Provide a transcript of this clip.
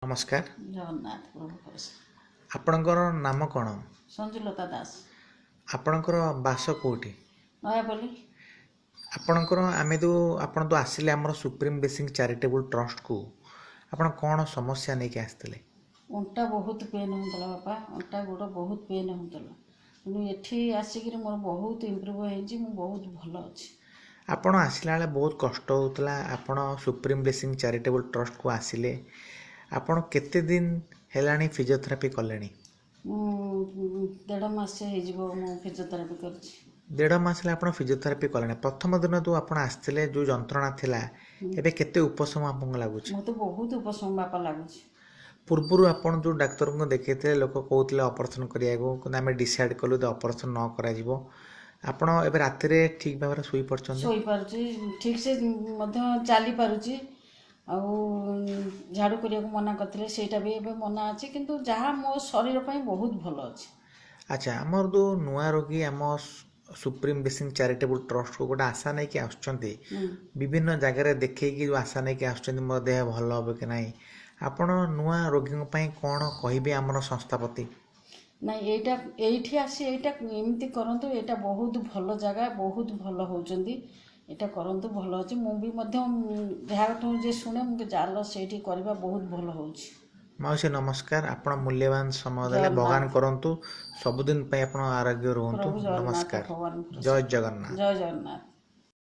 नमस्कार। जगन्नाथ प्रभु प्रसाद आपणकर नाम कौन? संजुलता दास आपणकर बास कोठी? नयापल्ली आपणकर आमे तो आपण तो आसिले हमर सुप्रीम ब्लेसिंग चैरिटेबल ट्रस्ट को आपण कौन समस्या नहीं के आस्ते? अंटा बहुत पेन होता बापा अंटा गोड़ बहुत पेन होता कि एठी आसिक मोर बहुत इम्प्रूव हो बहुत भल अच्छी। आपण आसिला बेले बहुत कष्ट होतला आपण सुप्रीम ब्लेसिंग चैरिटेबल ट्रस्ट को आसिले आपण केते दिन हेलानी फिजियोथेरापी कलेनी? 1.5 मास हो फिजियोथेरापी कर 1.5 मास आप फिजियोथेरापी कले प्रथम दिन तो आप आसते जो जंत्रणा थिला एबे केते उपशम आपको लगुच? मत बहुत उपशम बापा लगुच। पूर्वर आपन जो डाक्तर को देखते लोक कहते ऑपरेशन करिया आम डिसाइड कलु ऑपरेशन न करा आपण एबे राति रे ठीक भाव में सोई पारुची ठीक से चली पारुची झाड़ू करने को मना करते सेटा भी एबे मना अच्छी किंतु जहाँ मो शरीर पर बहुत भल अच्छी। अच्छा आमर जो नुआ रोगी आम सुप्रीम ब्लेसिंग चैरिटेबल ट्रस्ट को गोटे आशा नहीं कि आसुच्चंती विभिन्न जगह देखिए जो आशा नहीं कि आसुच्चंती मो देह भल हम कि नहीं आपण नुआ रोगी कौन कहे आमर संस्थापति? नहीं एटा एठी आसी एटा एमती करंतु एटा बहुत भल जगह बहुत भल होउचंदी एटा करंतु भल अछि मु भी मध्य देहाठो जे सुने मु जाल सेठी करबा बहुत भल होउची। माउसी नमस्कार। आपण मूल्यवान समय देले भगवान करंतु सबुदिन पे आपण आरोग्य रहंतु। नमस्कार। जय जगन्नाथ। जय जगन्नाथ।